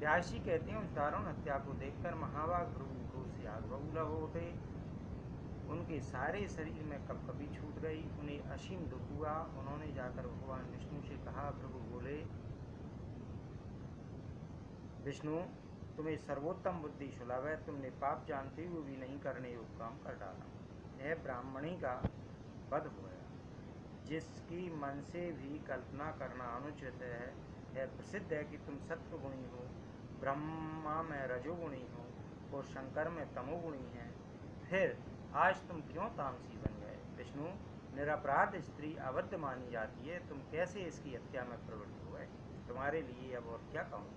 व्यास जी कहते हैं उस दारुण हत्या को देखकर महाभाग भृगु क्रोध से आग बबूला हो उठे। उनके सारे शरीर में कपकपी छूट गई, उन्हें असीम दुख हुआ। उन्होंने जाकर भगवान विष्णु से कहा। भृगु बोले, विष्णु तुम्हें सर्वोत्तम बुद्धि सुलभ है, तुमने पाप जानते हुए भी नहीं करने योग्य काम कर डाला। यह ब्राह्मणी का वध हुआ, जिसकी मन से भी कल्पना करना अनुचित है। यह प्रसिद्ध है कि तुम सत्वगुणी हो, ब्रह्मा में रजोगुणी हो और शंकर में तमोगुणी हैं। फिर आज तुम क्यों तामसी बन गए? विष्णु, निरपराध स्त्री अबद्ध मानी जाती है, तुम कैसे इसकी हत्या में प्रवृत्त हुए? तुम्हारे लिए अब और क्या कहूँ?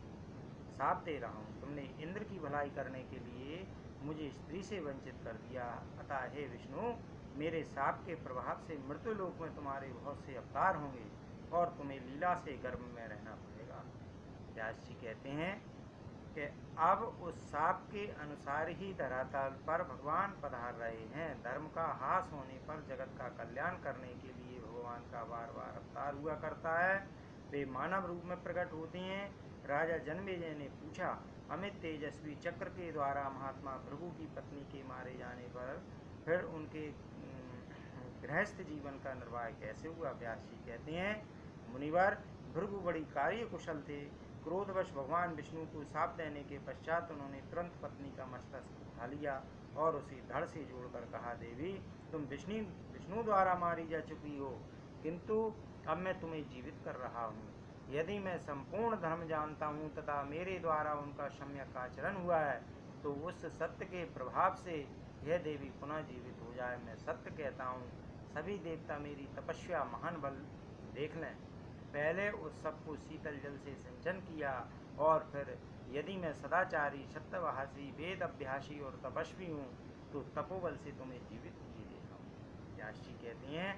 साप दे रहा हूँ, तुमने इंद्र की भलाई करने के लिए मुझे स्त्री से वंचित कर दिया। अतः हे विष्णु, मेरे साप के प्रभाव से मृत्युलोक में तुम्हारे बहुत से अवतार होंगे और तुम्हें लीला से गर्भ में रहना पड़ेगा। व्यास जी कहते हैं कि अब उस साप के अनुसार ही धरातल पर भगवान पधार रहे हैं। धर्म का ह्रास होने पर जगत का कल्याण करने के लिए भगवान का बार बार अवतार हुआ करता है। वे मानव रूप में प्रकट होते हैं। राजा जन्मेजय ने पूछा, अमित तेजस्वी चक्र के द्वारा महात्मा भृगु की पत्नी के मारे जाने पर फिर उनके गृहस्थ जीवन का निर्वाह कैसे हुआ? व्यास जी कहते हैं, मुनिवर, भृगु बड़ी कार्य कुशल थे। क्रोधवश भगवान विष्णु को शाप देने के पश्चात उन्होंने तुरंत पत्नी का मस्तक उठा लिया और उसे धड़ से जोड़कर कहा, देवी, तुम विष्णु द्वारा मारी जा चुकी हो, किंतु अब मैं तुम्हें जीवित कर रहा हूँ। यदि मैं संपूर्ण धर्म जानता हूँ तथा मेरे द्वारा उनका सम्यक आचरण हुआ है, तो उस सत्य के प्रभाव से यह देवी पुनः जीवित हो जाए। मैं सत्य कहता हूँ, सभी देवता मेरी तपस्या महान बल देख लें। पहले उस सब को शीतल जल से सिंचन किया और फिर यदि मैं सदाचारी, सत्यभाषी, वेद अभ्यासी और तपस्वी हूँ, तो तपोबल से तुम्हें जीवित किए देता हूँ। व्यास जी कहते हैं,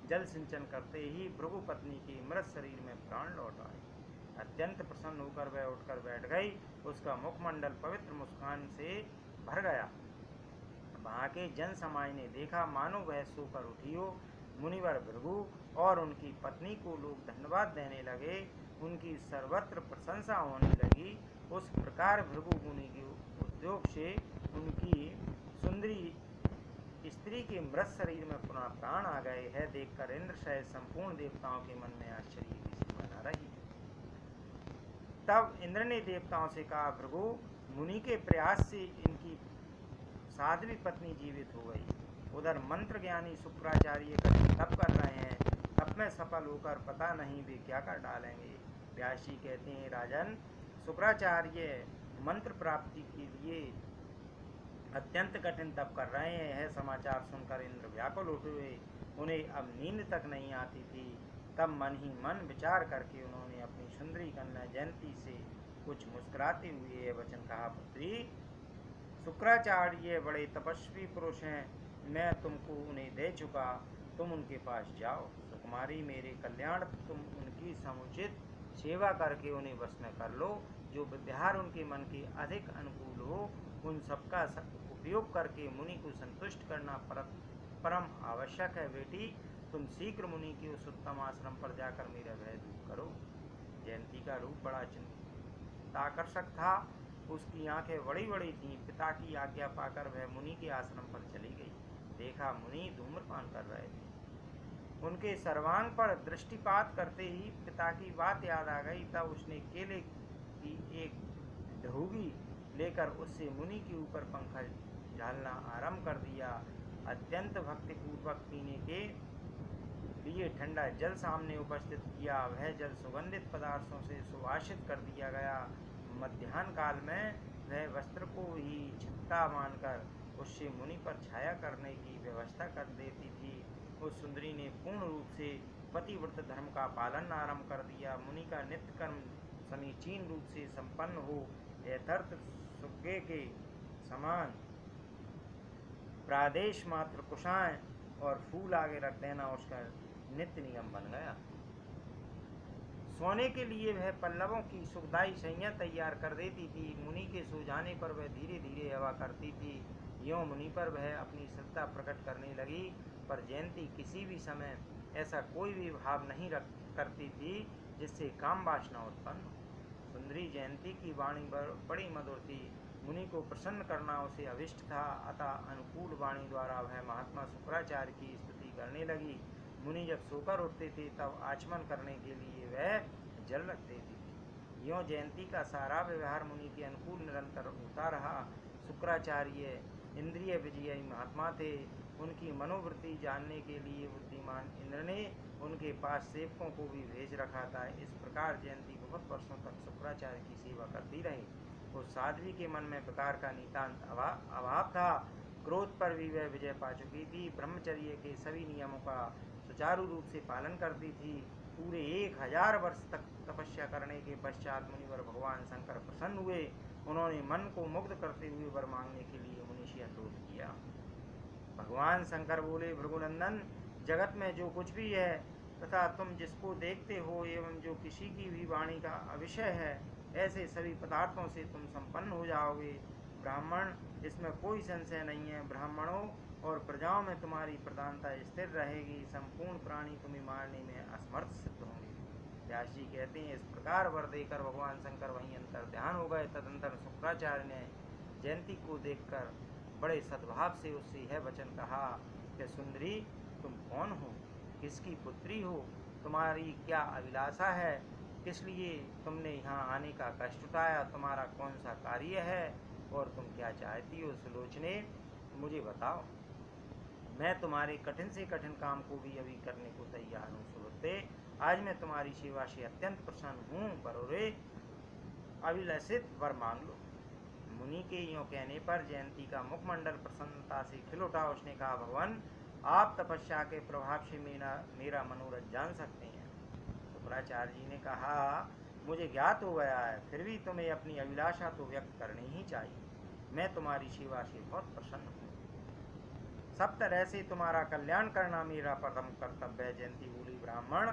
जल सिंचन करते ही भृगु पत्नी के मृत शरीर में प्राण लौट आए। अत्यंत प्रसन्न होकर वह उठकर बैठ गई। उसका मुखमंडल पवित्र मुस्कान से भर गया। वहाँ के जन समाज ने देखा मानो वह सोकर उठी हो। मुनिवर भृगु और उनकी पत्नी को लोग धन्यवाद देने लगे, उनकी सर्वत्र प्रशंसा होने लगी। उस प्रकार भृगु मुनि के उद्योग से उनकी सुंदरी स्त्री के मृत शरीर में पुनः प्राण आ गए हैं। देखकर इंद्र सहित संपूर्ण देवताओं के मन में आश्चर्य की सीमा न रही। तब इंद्र ने देवताओं से कहा, भृगु मुनि के प्रयास से इनकी साध्वी पत्नी जीवित हो गई। उधर मंत्र ज्ञानी शुक्राचार्य कठिन तप कर रहे हैं, तप में सफल होकर पता नहीं वे क्या कर डालेंगे। व्यास जी कहते हैं, राजन, शुक्राचार्य मंत्र प्राप्ति के लिए अत्यंत कठिन तप कर रहे हैं। यह समाचार सुनकर इंद्र व्याकुल उठे। उन्हें अब नींद तक नहीं आती थी। तब मन ही मन विचार करके उन्होंने अपनी सुंदरी कन्या जयंती से कुछ मुस्कुराते हुए यह वचन कहा, पुत्री, शुक्राचार्य बड़े तपस्वी पुरुष हैं, मैं तुमको उन्हें दे चुका, तुम उनके पास जाओ। सुकुमारी, मेरे कल्याण तुम उनकी समुचित सेवा करके उन्हें वश में कर लो। जो व्यवहार उनके मन के अधिक अनुकूल हो, उन सबका उपयोग करके मुनि को संतुष्ट करना परम आवश्यक है। बेटी, तुम शीघ्र मुनि के उस उत्तम आश्रम पर जाकर मेरा भय दूर करो। जयंती का रूप बड़ा चिंताकर्षक था। उसकी आंखें बड़ी बड़ी थीं। पिता की आज्ञा पाकर वह मुनि के आश्रम पर चली गई। देखा, मुनि धूम्रपान कर रहे थे। उनके सर्वांग पर दृष्टिपात करते ही पिता की बात याद आ गई। तब उसने केले की एक ढोगी लेकर उससे मुनि के ऊपर पंखा झालना आरंभ कर दिया। अत्यंत भक्तिपूर्वक पीने के लिए ठंडा जल सामने उपस्थित किया। वह जल सुगंधित पदार्थों से सुवासित कर दिया गया। मध्याह्न काल में वह वस्त्र को ही छत्ता मानकर उससे मुनि पर छाया करने की व्यवस्था कर देती थी। उस सुंदरी ने पूर्ण रूप से पतिव्रत धर्म का पालन आरंभ कर दिया। मुनि का नित्य कर्म समीचीन रूप से संपन्न हो, यथार्थ सुग्गे के समान प्रादेश मात्र कुशाएं और फूल आगे रख देना उसका नित्य नियम बन गया। सोने के लिए वह पल्लवों की सुखदायी शैया तैयार कर देती थी। मुनि के सो जाने पर वह धीरे धीरे हवा करती थी। यों मुनि पर वह अपनी श्रद्धा प्रकट करने लगी। पर जयंती किसी भी समय ऐसा कोई भी भाव नहीं करती थी जिससे काम वासना उत्पन्न हो। सुंदरी, जयंती की वाणी बड़ी मधुर थी। मुनि को प्रसन्न करना उसे अभिष्ट था, अतः अनुकूल वाणी द्वारा वह महात्मा शुक्राचार्य की स्तुति करने लगी। मुनि जब सोकर उठते थे तब आचमन करने के लिए वह जल रख देती थी। यों जयंती का सारा व्यवहार मुनि के अनुकूल निरंतर होता रहा। शुक्राचार्य इंद्रिय विजयी महात्मा थे। उनकी मनोवृत्ति जानने के लिए बुद्धिमान इंद्र ने उनके पास सेवकों को भी भेज रखा था। इस प्रकार जयंती बहुत वर्षों तक शुक्राचार्य की सेवा करती रही। उस साध्वी के मन में विकार का नितांत अभाव था। क्रोध पर भी वह विजय पा चुकी थी। ब्रह्मचर्य के सभी नियमों का सुचारू रूप से पालन करती थी। पूरे 1000 वर्ष तक तपस्या करने के पश्चात मुनिवर भगवान शंकर प्रसन्न हुए। उन्होंने मन को मुग्ध करते हुए वर मांगने के लिए मुनि से अनुरोध किया। भगवान शंकर बोले, भृगुनंदन, जगत में जो कुछ भी है तथा तुम जिसको देखते हो एवं जो किसी की भी वाणी का अविषय है, ऐसे सभी पदार्थों से तुम संपन्न हो जाओगे। ब्राह्मण, इसमें कोई संशय नहीं है। ब्राह्मणों और प्रजाओं में तुम्हारी प्रधानता स्थिर रहेगी। संपूर्ण प्राणी तुम्हें मारने में असमर्थ सिद्ध होंगे। व्यास जी कहते हैं, इस प्रकार वर देकर भगवान शंकर वहीं अंतर ध्यान हो गए। तदंतर शुक्राचार्य ने जयंती को देखकर बड़े सद्भाव से उससे यह वचन कहा कि सुंदरी, तुम कौन हो, किसकी पुत्री हो, तुम्हारी क्या अभिलाषा है, किस लिए तुमने यहाँ आने का कष्ट उठाया, तुम्हारा कौन सा कार्य है और तुम क्या चाहती हो। सुलोचने, मुझे बताओ, मैं तुम्हारे कठिन से कठिन काम को भी अभी करने को तैयार हूँ। सुलते, आज मैं तुम्हारी सेवा से अत्यंत प्रसन्न हूँ। बरोरे अभिलषित वर मांग लो। मुनि के यों कहने पर जयंती का मुखमंडल प्रसन्नता से खिल उठा। उसने कहा, भगवान, आप तपस्या के प्रभाव से मेरा मनोरथ जान सकते हैं। शुक्राचार्य जी ने कहा, मुझे ज्ञात हो गया है, फिर भी तुम्हें अपनी अभिलाषा तो व्यक्त करनी ही चाहिए। मैं तुम्हारी सेवा से बहुत प्रसन्न हूँ। सब तरह से तुम्हारा कल्याण करना मेरा प्रथम कर्तव्य है। जयंती बोली, ब्राह्मण,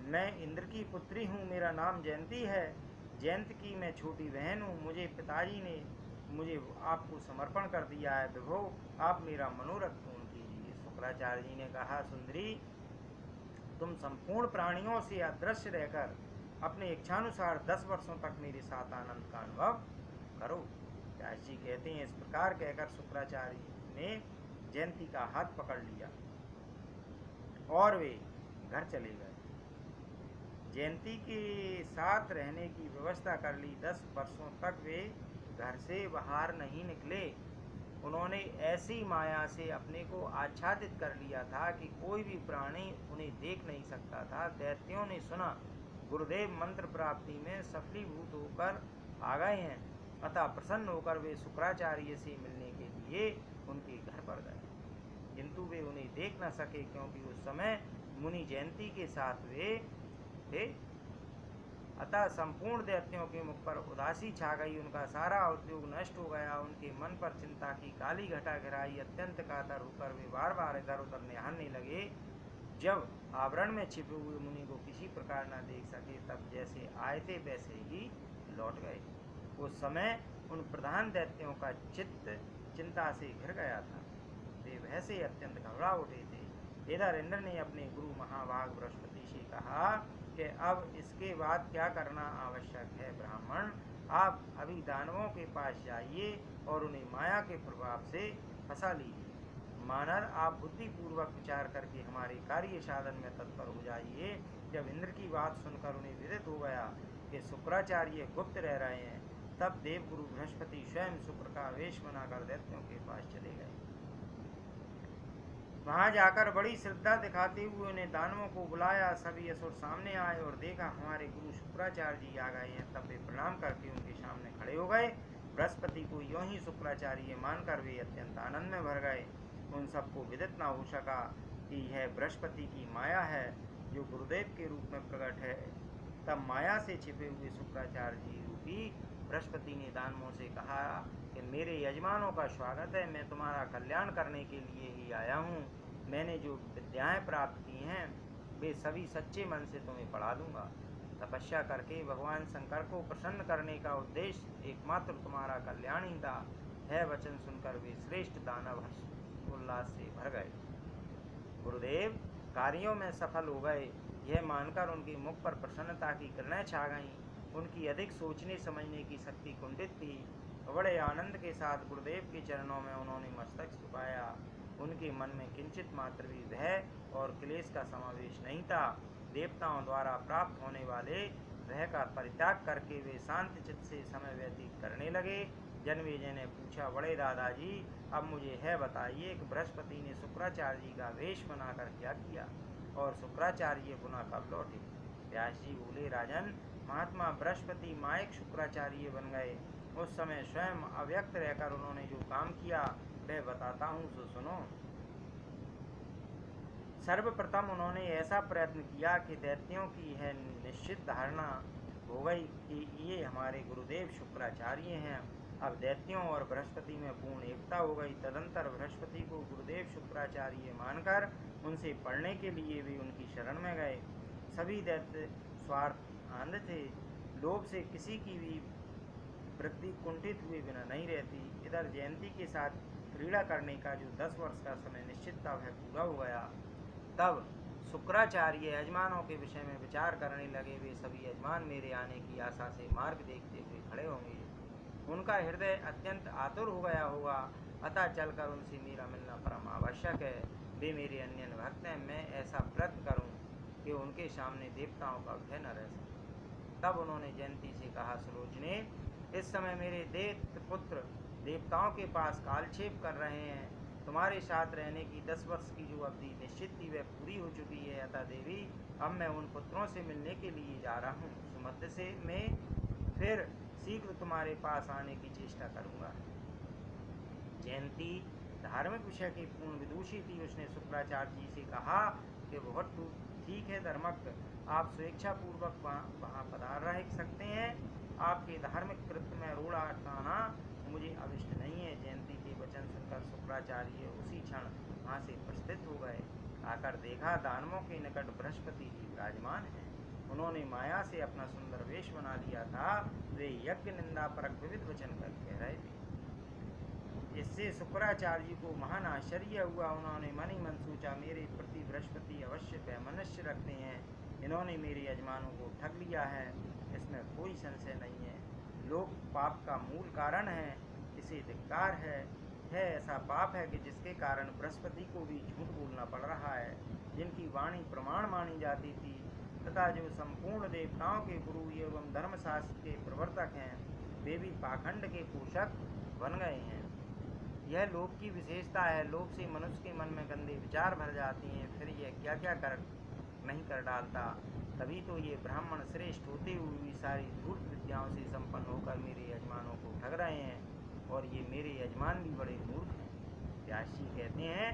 मैं इंद्र की पुत्री हूँ, मेरा नाम जयंती है। जयंत की मैं छोटी बहन हूँ। मुझे पिताजी ने मुझे आपको समर्पण कर दिया है। विभो, आप मेरा मनोरथ पूर्ण कीजिए। शुक्राचार्य जी ने कहा, सुंदरी, तुम संपूर्ण प्राणियों से अदृश्य रहकर अपने इच्छानुसार 10 वर्षों तक मेरे साथ आनंद का अनुभव करो। व्यास जी कहते हैं, इस प्रकार कहकर शुक्राचार्य ने जयंती का हाथ पकड़ लिया और वे घर चले गए। जयंती के साथ रहने की व्यवस्था कर ली। 10 वर्षों तक वे घर से बाहर नहीं निकले। उन्होंने ऐसी माया से अपने को आच्छादित कर लिया था कि कोई भी प्राणी उन्हें देख नहीं सकता था। दैत्यों ने सुना गुरुदेव मंत्र प्राप्ति में सफलीभूत होकर आ गए हैं, अतः प्रसन्न होकर वे शुक्राचार्य से मिलने के लिए उनके घर पर गए, किंतु वे उन्हें देख न सके, क्योंकि उस समय मुनि जयंती के साथ वे थे। अतः संपूर्ण दैत्यों के मुख पर उदासी छा गई। उनका सारा उद्योग नष्ट हो गया। उनके मन पर चिंता की काली घटा घिराई। अत्यंत कातर होकर वे बार बार इधर उधर निहारने लगे। जब आवरण में छिपे हुए मुनि को किसी प्रकार न देख सके, तब जैसे आए थे वैसे ही लौट गए। उस समय उन प्रधान दैत्यों का चित्त चिंता से घिर गया था। वे वैसे अत्यंत घबरा उठे थे। इधर इंद्र ने अपने गुरु महाभाग बृहस्पति से कहा कि अब इसके बाद क्या करना आवश्यक है। ब्राह्मण, आप अभी दानवों के पास जाइए और उन्हें माया के प्रभाव से फंसा लीजिए। मानर, आप बुद्धिपूर्वक विचार करके हमारे कार्य साधन में तत्पर हो जाइए। जब इंद्र की बात सुनकर उन्हें विदित हो गया कि शुक्राचार्य गुप्त रह रहे हैं, तब देवगुरु बृहस्पति स्वयं शुक्र का वेश बनाकर दैत्यों के पास चले गए। वहां जाकर बड़ी श्रद्धा दिखाते हुए उन्हें दानवों को बुलाया। सभी असुर सामने आए और देखा हमारे गुरु शुक्राचार्य जी आ गए हैं। तब वे प्रणाम करके उनके सामने खड़े हो गए। बृहस्पति को यों ही शुक्राचार्य मानकर वे अत्यंत आनंद में भर गए। उन सबको विदित न हो सका कि यह बृहस्पति की माया है जो गुरुदेव के रूप में प्रकट है। तब माया से छिपे हुए शुक्राचार्य जी रूपी बृहस्पति ने दानवों से कहा कि मेरे यजमानों का स्वागत है। मैं तुम्हारा कल्याण करने के लिए ही आया हूँ। मैंने जो विद्याएं प्राप्त की हैं वे सभी सच्चे मन से तुम्हें पढ़ा दूंगा। तपस्या करके भगवान शंकर को प्रसन्न करने का उद्देश्य एकमात्र तुम्हारा कल्याण ही था। यह वचन सुनकर वे श्रेष्ठ दानव हर्ष उल्लास से भर गए। गुरुदेव कार्यों में सफल हो गए, यह मानकर उनके मुख पर प्रसन्नता की किरणें छा गईं। उनकी अधिक सोचने समझने की शक्ति कुंठित थी। बड़े आनंद के साथ गुरुदेव के चरणों में उन्होंने मस्तक झुकाया। उनके मन में किंचित मात्र भी भय और क्लेश का समावेश नहीं था। देवताओं द्वारा प्राप्त होने वाले भय का परित्याग करके वे शांत चित्त से समय व्यतीत करने लगे। जन्मेजय ने पूछा, बड़े दादाजी, अब मुझे है बताइए कि बृहस्पति ने शुक्राचार्य जी का वेश बनाकर क्या किया और शुक्राचार्य पुनः कब लौटे? व्यास जी बोले, राजन, महात्मा बृहस्पति मायक शुक्राचार्य बन गए। उस समय स्वयं अव्यक्त रहकर उन्होंने जो काम किया वह बताता हूँ, सो सुनो। सर्वप्रथम उन्होंने ऐसा प्रयत्न किया कि दैत्यों की यह निश्चित धारणा हो गई कि ये हमारे गुरुदेव शुक्राचार्य हैं। अब दैत्यों और बृहस्पति में पूर्ण एकता हो गई। तदंतर बृहस्पति को गुरुदेव शुक्राचार्य मानकर उनसे पढ़ने के लिए भी उनकी शरण में गए। सभी दैत्य स्वार्थान्ध थे। लोभ से किसी की भी वृद्धि कुंठित हुए बिना नहीं रहती। इधर जयंती के साथ क्रीड़ा करने का जो 10 वर्ष का समय निश्चित था वह पूरा हो गया। तब शुक्राचार्य यजमानों के विषय में विचार करने लगे। वे सभी यजमान मेरे आने की आशा से मार्ग देखते हुए खड़े होंगे। उनका हृदय अत्यंत आतुर हो गया होगा, अतः चलकर उनसे मेरा मिलना परम आवश्यक है। वे मेरे अन्य भक्त हैं। मैं ऐसा प्रयत्न करूं कि उनके सामने देवताओं का भय न रह सके। तब उन्होंने जयंती से कहा, सुलोचने, इस समय मेरे दैत्य पुत्र देवताओं के पास कालक्षेप कर रहे हैं। तुम्हारे साथ रहने की 10 वर्ष की जो अवधि निश्चित थी वह पूरी हो चुकी है। अतः देवी, अब मैं उन पुत्रों से मिलने के लिए जा रहा हूँ। सुमध्य से मैं फिर शीघ्र तुम्हारे पास आने की चेष्टा करूँगा। जयंती धार्मिक विषय की पूर्ण विदुषी थी। उसने शुक्राचार्य जी से कहा कि बहुत ठीक है धर्मज्ञ, आप स्वेच्छापूर्वक वहाँ पधार रह सकते हैं। आपके धार्मिक कृत्य में रोड़ा अटकाना मुझे अभिष्ट नहीं है। जयंती के वचन सुनकर शुक्राचार्य उसी क्षण वहाँ से प्रस्थित हो गए। आकर देखा, दानवों के निकट बृहस्पति जी विराजमान हैं। उन्होंने माया से अपना सुंदर वेश बना लिया था। वे यज्ञ निंदा परक विविध वचन कर कह रहे थे। इससे शुक्राचार्य को महान आश्चर्य हुआ। उन्होंने मन ही मन सोचा, मेरे प्रति बृहस्पति अवश्य वैमनस्य रखते हैं। इन्होंने मेरे यजमानों को ठग लिया है, इसमें कोई संशय नहीं है। लोक पाप का मूल कारण है, इसे धिक्कार है। ऐसा पाप है कि जिसके कारण बृहस्पति को भी झूठ बोलना पड़ रहा है। जिनकी वाणी प्रमाण मानी जाती थी तथा जो संपूर्ण देवताओं के गुरु एवं धर्मशास्त्र के प्रवर्तक हैं, वे भी पाखंड के पोषक बन गए हैं। यह लोभ की विशेषता है। लोभ से मनुष्य के मन में गंदे विचार भर जाती हैं। फिर यह क्या क्या नहीं कर डालता। तभी तो ये ब्राह्मण श्रेष्ठ होते हुए भी सारी धूर्त विद्याओं से संपन्न होकर मेरे यजमानों को ठग रहे हैं, और ये मेरे यजमान भी बड़े मूर्ख हैं। व्यास जी कहते हैं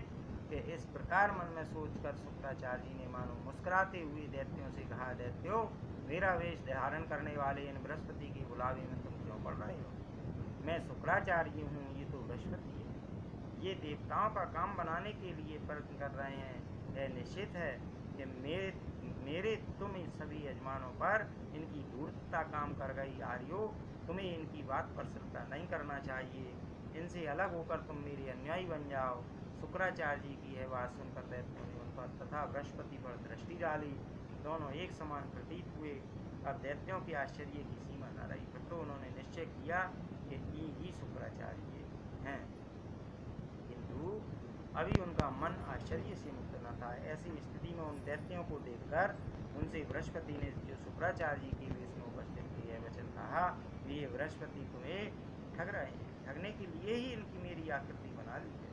कि इस प्रकार मन में सोचकर शुक्राचार्य जी ने मानो मुस्कुराते हुए दैत्यों से कहा, दैत्यों, मेरा वेश धारण करने वाले इन बृहस्पति के बुलावे में तुम क्यों पड़ रहे हो? मैं शुक्राचार्य हूँ, ये तो बृहस्पति है। ये देवताओं का काम बनाने के लिए प्रयत्न कर रहे हैं। यह निश्चित है कि मेरे तुम सभी यजमानों पर इनकी धूर्तता काम कर गई। आर्यो, तुम्हें इनकी बात पर श्रद्धा नहीं करना चाहिए। इनसे अलग होकर तुम मेरे अनुयायी बन जाओ। शुक्राचार्य जी की यह बात सुनकर दैत्यों ने उन पर तथा बृहस्पति पर दृष्टि डाली। दोनों एक समान प्रतीत हुए। अब दैत्यों के आश्चर्य की सीमा न रही। फिर तो उन्होंने निश्चय किया कि ये ही शुक्राचार्य हैं। किंतु अभी उनका मन आश्चर्य से मुक्त न था। ऐसी स्थिति में उन दैत्यों को देखकर उनसे बृहस्पति ने जो शुक्राचार्य जी के वेश में उपस्थित किए वचन कहा, ये बृहस्पति तुम्हें ठग रहे हैं। ठगने के लिए ही इनकी मेरी आकृति बना ली है।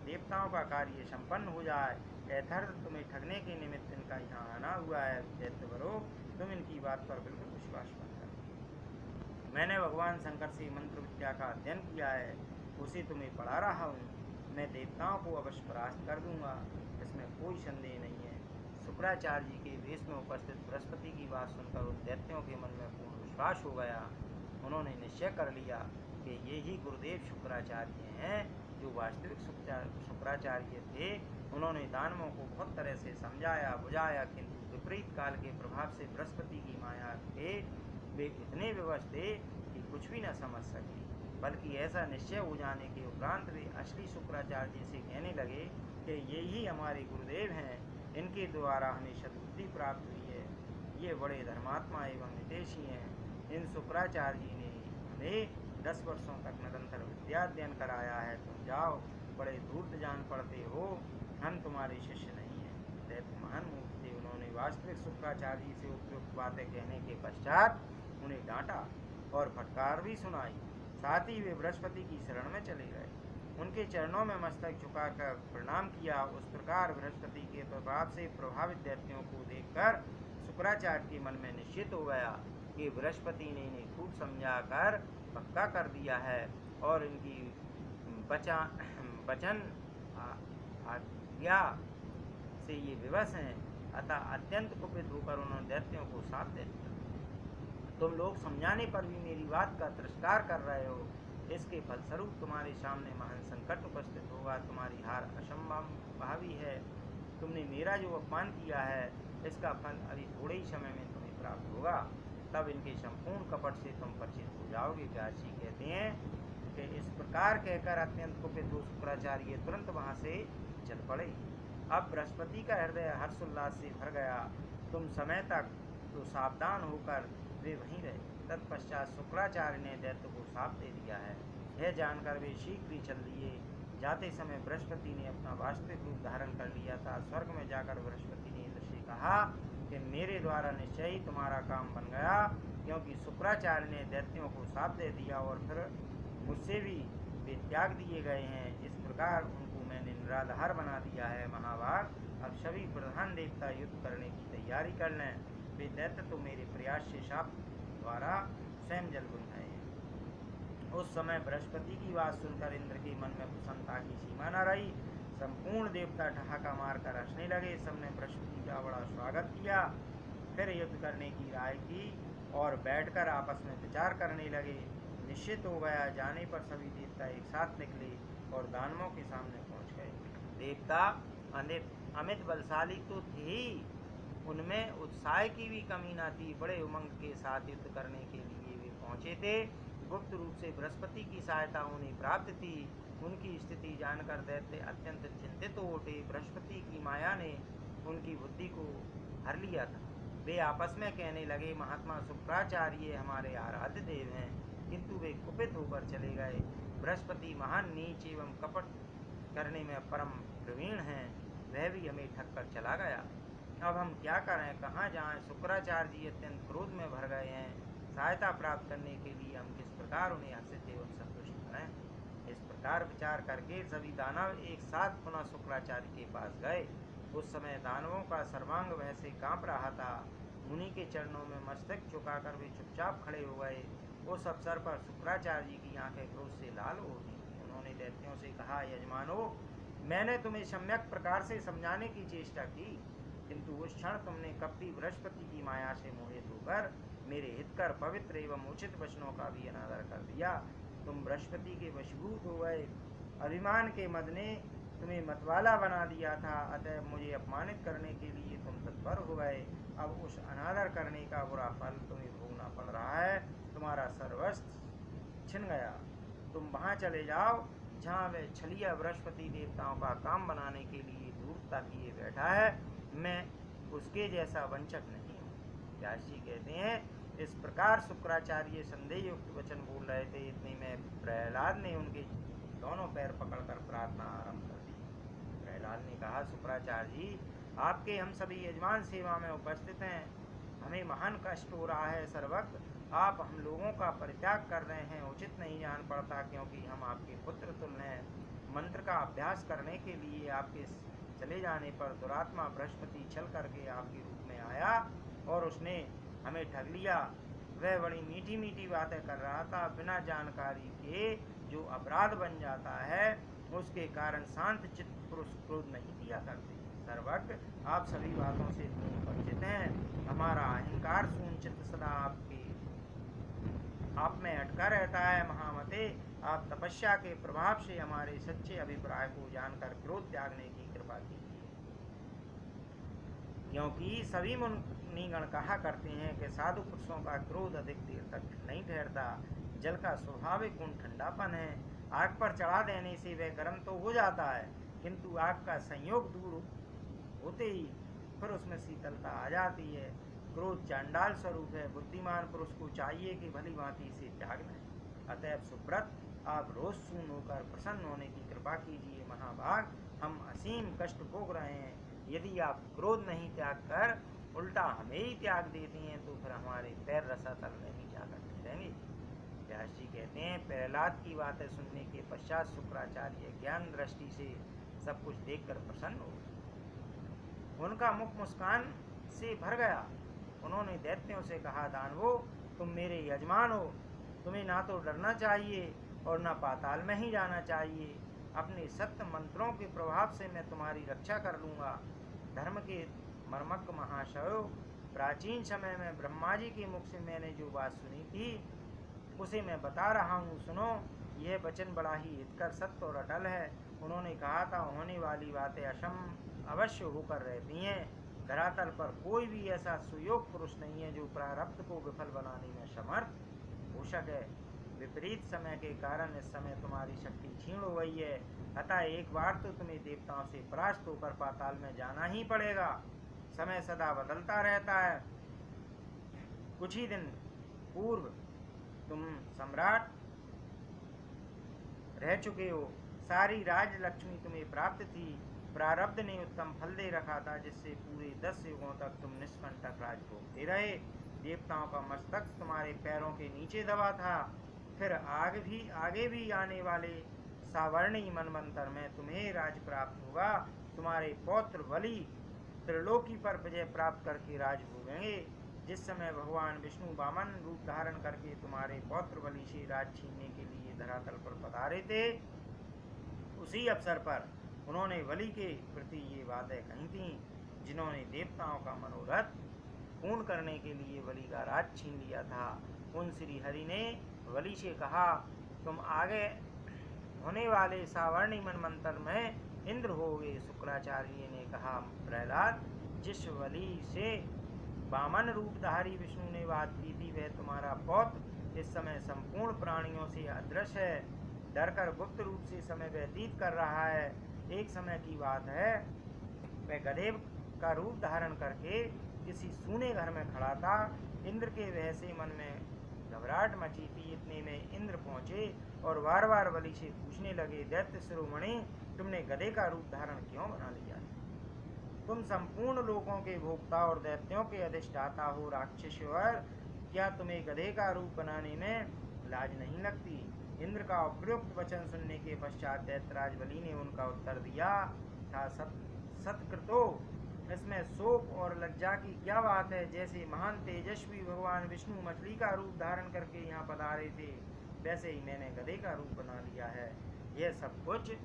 देवताओं का कार्य संपन्न हो जाए, यथार्थ तुम्हें ठगने के निमित्त इनका यहाँ आना हुआ है। दैत्यवरो, तुम इनकी बात पर बिल्कुल विश्वास मत करो। मैंने भगवान शंकर से मंत्र विद्या का अध्ययन किया है, उसे तुम्हें पढ़ा रहा हूँ। मैं देवताओं को अवश्य परास्त कर दूंगा, इसमें कोई संदेह नहीं है। शुक्राचार्य जी के वेश में उपस्थित बृहस्पति की बात सुनकर उन दैत्यों के मन में पूर्ण विश्वास हो गया। उन्होंने निश्चय कर लिया कि ये ही गुरुदेव शुक्राचार्य हैं, जो वास्तविक शुक्राचार्य थे। उन्होंने दानवों को बहुत तरह से समझाया बुझाया, किंतु विपरीत काल के प्रभाव से बृहस्पति की माया के वे इतने विवश थे कि कुछ भी न समझ सके। बल्कि ऐसा निश्चय हो जाने के उपरांत वे असली शुक्राचार्य जी से कहने लगे कि ये ही हमारे गुरुदेव हैं, इनके द्वारा हमें सद्बुद्धि प्राप्त हुई है। ये बड़े धर्मात्मा एवं हितैषी हैं। इन शुक्राचार्य जी ने हमें 10 वर्षों तक निरंतर विद्या अध्ययन कराया है, तुम जाओ, बड़े धूर्त जान पड़ते हो, हम तुम्हारे शिष्य नहीं हैं। दैत्य महान मूर्ख थे, उन्होंने वास्तविक शुक्राचार्य से उपयुक्त बातें कहने के पश्चात उन्हें डांटा और फटकार भी सुनाई। साथ ही वे बृहस्पति की शरण में चले गए, उनके चरणों में मस्तक झुकाकर प्रणाम किया। उस प्रकार बृहस्पति के प्रभाव से प्रभावित दैत्यों को देखकर शुक्राचार्य के मन में निश्चित हो गया कि बृहस्पति ने इन्हें खूब समझा कर पक्का कर दिया है और इनकी वचन आज्ञा से ये विवश हैं। अतः अत्यंत कुपित होकर उन्होंने दैत्यों को साथ दे दिया, तुम लोग समझाने पर भी मेरी बात का तिरस्कार कर रहे हो, इसके फलस्वरूप तुम्हारे सामने महान संकट उपस्थित होगा। तुम्हारी हार असंभावी है, तुमने मेरा जो अपमान किया है इसका फल अभी थोड़े ही समय में तुम्हें प्राप्त होगा, तब इनके संपूर्ण कपट से तुम परिचित हो जाओगे। व्यास जी कहते हैं कि इस प्रकार कहकर अत्यंत कुपित हो शुक्राचार्य तुरंत वहाँ से चल पड़े। अब बृहस्पति का हृदय हर्षोल्लास से भर गया। तुम समय तक तो सावधान होकर वे वहीं रहे। तत्पश्चात शुक्राचार्य ने दैत्य को साप दे दिया है, यह जानकर वे शीघ्र ही चल दिए। जाते समय बृहस्पति ने अपना वास्तविक रूप धारण कर लिया था। स्वर्ग में जाकर बृहस्पति ने इंद्र से कहा कि मेरे द्वारा निश्चय ही तुम्हारा काम बन गया, क्योंकि शुक्राचार्य ने दैत्यों को साप दे दिया और फिर मुझसे भी वे त्याग दिए गए हैं। इस प्रकार उनको मैंने निराधार बना दिया है। महाभाग, अब सभी प्रधान देवता युद्ध करने की तैयारी कर लें। वे दैत्य तो मेरे प्रयास से शाप द्वारा स्वयं जल बुन गए हैं। उस समय बृहस्पति की बात सुनकर इंद्र के मन में प्रसन्नता की सीमा न रही। संपूर्ण देवता ठहाका मारकर हंसने लगे। सबने बृहस्पति का बड़ा स्वागत किया, फिर युद्ध करने की राय की और बैठकर आपस में विचार करने लगे। निश्चित हो गया, जाने पर सभी देवता एक साथ निकले और दानवों के सामने पहुंच गए। देवता अमित बलशाली तो थे ही, उनमें उत्साह की भी कमी न थी। बड़े उमंग के साथ युद्ध करने के लिए वे पहुंचे थे। गुप्त रूप से बृहस्पति की सहायता उन्हें प्राप्त थी। उनकी स्थिति जानकर दैत्य अत्यंत चिंतित हो उठे। बृहस्पति की माया ने उनकी बुद्धि को हर लिया था। वे आपस में कहने लगे, महात्मा शुक्राचार्य हमारे आराध्य देव हैं, किंतु वे कुपित होकर चले गए। बृहस्पति महान नीच एवं कपट करने में परम प्रवीण हैं, वह भी हमें ठग कर चला गया। अब हम क्या करें, कहाँ जाएं? शुक्राचार्य जी अत्यंत क्रोध में भर गए हैं। सहायता प्राप्त करने के लिए हम किस प्रकार उन्हें हर्षित एवं संतुष्ट करें? इस प्रकार विचार करके सभी दानव एक साथ पुनः शुक्राचार्य के पास गए। उस समय दानवों का सर्वांग वैसे कांप रहा था। मुनि के चरणों में मस्तक झुकाकर वे चुपचाप खड़े हो गए। उस अवसर पर शुक्राचार्य जी की आंखें क्रोध से लाल हो उठी। उन्होंने दैत्यों से कहा, यजमानो, मैंने तुम्हें सम्यक प्रकार से समझाने की चेष्टा की, किंतु उस क्षण तुमने कपटी बृहस्पति की माया से मोहित होकर मेरे हितकर पवित्र एवं उचित वचनों का भी अनादर कर दिया। तुम बृहस्पति के वशीभूत हो गए। अभिमान के मद ने तुम्हें मतवाला बना दिया था, अतः मुझे अपमानित करने के लिए तुम तत्पर हो गए। अब उस अनादर करने का बुरा फल तुम्हें भोगना पड़ रहा है। तुम्हारा सर्वस्व छिन गया। तुम वहाँ चले जाओ जहाँ वह छलिया बृहस्पति देवताओं का काम बनाने के लिए धूर्तता किए बैठा है। मैं उसके जैसा वंचक नहीं हूँ। व्यास जी कहते हैं, इस प्रकार शुक्राचार्य संदेह युक्त वचन बोल रहे थे, इतने में प्रहलाद ने उनके दोनों पैर पकड़कर प्रार्थना आरंभ कर दी। प्रहलाद ने कहा, शुक्राचार्य जी, आपके हम सभी यजमान सेवा में उपस्थित हैं, हमें महान कष्ट हो रहा है। सर्वज्ञ, आप हम लोगों का परित्याग कर रहे हैं, उचित नहीं जान पड़ता, क्योंकि हम आपके पुत्र तुल्य हैं। मंत्र का अभ्यास करने के लिए आपके चले जाने पर दुरात्मा बृहस्पति छल करके आपके रूप में आया और उसने हमें ठग लिया। वह बड़ी मीठी मीठी बातें कर रहा था। बिना जानकारी के जो अपराध बन जाता है, उसके कारण शांत चित्त पुरुष क्रोध नहीं किया करते। सर्वज्ञ, आप सभी बातों से परिचित हैं। हमारा अहंकार शून्य चित्त सदा आप में अटका रहता है। महामते, आप तपस्या के प्रभाव से हमारे सच्चे अभिप्राय को जानकर क्रोध त्यागने की कृपा कीजिए, क्योंकि सभी मुनिगण कहा करते हैं कि साधु पुरुषों का क्रोध अधिक देर तक नहीं ठहरता। जल का स्वाभाविक गुण ठंडापन है। आग पर चढ़ा देने से वह गर्म तो हो जाता है, किंतु आग का संयोग दूर होते ही फिर उसमें शीतलता आ जाती है। क्रोध चांडाल स्वरूप है। बुद्धिमान पुरुष को चाहिए कि भली भांति इसे त्याग लें। अतएव सुब्रत, आप रोष शून्य होकर प्रसन्न होने की कृपा कीजिए। महाभाग, हम असीम कष्ट भोग रहे हैं। यदि आप क्रोध नहीं त्याग कर उल्टा हमें ही त्याग देते हैं तो फिर हमारे पैर रसातल में ही जाकर ठहरेंगे। व्यास जी कहते हैं, प्रहलाद की बातें सुनने के पश्चात शुक्राचार्य ज्ञान दृष्टि से सब कुछ देखकर प्रसन्न हो। उनका मुख मुस्कान से भर गया। उन्होंने दैत्यों से कहा, दानवो, तुम मेरे यजमान हो, तुम्हें ना तो डरना चाहिए और न पाताल में ही जाना चाहिए। अपने सत्य मंत्रों के प्रभाव से मैं तुम्हारी रक्षा कर लूँगा। धर्म के मर्मज्ञ महाशयो, प्राचीन समय में ब्रह्मा जी के मुख से मैंने जो बात सुनी थी उसे मैं बता रहा हूँ, सुनो। यह वचन बड़ा ही हितकर, सत्य और अटल है। उन्होंने कहा था, होने वाली बातें अवश्य होकर रहती हैं। धरातल पर कोई भी ऐसा सुयोग पुरुष नहीं है जो प्रारब्ध को विफल बनाने में समर्थ हो सके। विपरीत समय के कारण इस समय तुम्हारी शक्ति क्षीण हो गई है। अतः एक बार तो तुम्हें देवताओं से परास्त होकर पाताल में जाना ही पड़ेगा। समय सदा बदलता रहता है। कुछ ही दिन पूर्व तुम सम्राट रह चुके हो। सारी राज लक्ष्मी तुम्हें प्राप्त थी। प्रारब्ध ने उत्तम फल दे रखा था, जिससे पूरे 10 युगों तक तुम निष्कंटक राज भोगते रहे। देवताओं का मस्तक तुम्हारे पैरों के नीचे दबा था। फिर आगे भी आने वाले सावर्णी मनवंतर में तुम्हें राज प्राप्त होगा। तुम्हारे पौत्र बलि त्रिलोकी पर विजय प्राप्त करके राज भोगेंगे। जिस समय भगवान विष्णु वामन रूप धारण करके तुम्हारे पौत्र बलि से राज छीनने के लिए धरातल पर पधारे थे, उसी अवसर पर उन्होंने बलि के प्रति ये बातें कही थीं, जिन्होंने देवताओं का मनोरथ पूर्ण करने के लिए बलि का राज छीन लिया था। उन श्री हरि ने बलि से कहा, तुम आगे होने वाले सावर्णी मनवंतर में इंद्र होगे। शुक्राचार्य ने कहा, प्रहलाद, जिस बलि से वामन रूपधारी विष्णु ने बात की थी वह तुम्हारा पौत्र इस समय संपूर्ण प्राणियों से अदृश्य है। डरकर गुप्त रूप से समय व्यतीत कर रहा है। एक समय की बात है, वह गधे का रूप धारण करके किसी सूने घर में खड़ा था। इंद्र के वह से मन में घबराहट मची थी। इतने में इंद्र पहुँचे और बार बार बलि से पूछने लगे, दैत्य शिरोमणि, तुमने गधे का रूप धारण क्यों बना लिया? तुम संपूर्ण लोकों के भोक्ता और दैत्यों के अधिष्ठाता हो। राक्षसवर, क्या तुम्हें गधे का रूप बनाने में लाज नहीं लगती? इंद्र का उपयुक्त वचन सुनने के पश्चात दैत्यराज बलि ने उनका उत्तर दिया था, सत्कृतो, इसमें शोक और लज्जा की क्या बात है? जैसे महान तेजस्वी भगवान विष्णु मछली का रूप धारण करके यहाँ पधारे थे, वैसे ही मैंने गधे का रूप बना लिया है। यह सब कुछ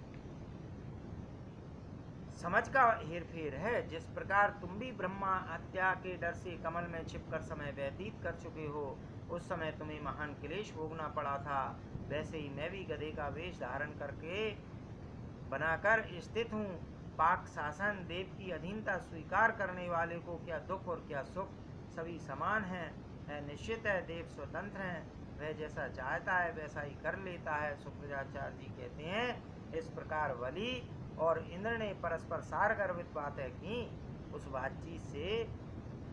समझ का हेरफेर है। जिस प्रकार तुम भी ब्रह्मा हत्या के डर से कमल में छिपकर समय व्यतीत कर चुके हो, उस समय तुम्हें महान क्लेश भोगना पड़ा था, वैसे ही मैं भी गधे का वेश धारण करके बनाकर स्थित हूँ। पाक शासन, देव की अधीनता स्वीकार करने वाले को क्या दुख और क्या सुख, सभी समान हैं। निश्चित है, देव स्वतंत्र हैं, वह जैसा चाहता है वैसा ही कर लेता है। शुक्राचार्य जी कहते हैं, इस प्रकार बलि और इंद्र ने परस्पर सार गर्भित बातें की। उस बातचीत से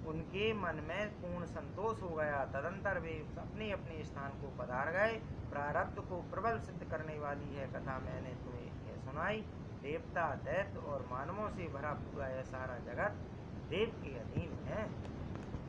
उनके मन में पूर्ण संतोष हो गया। तदंतर वे अपने अपने स्थान को पधार गए। प्रारब्ध को प्रबल सिद्ध करने वाली है कथा मैंने तुम्हें यह सुनाई। देवता, दैत्य और मानवों से भरा पूरा यह सारा जगत देव के अधीन है।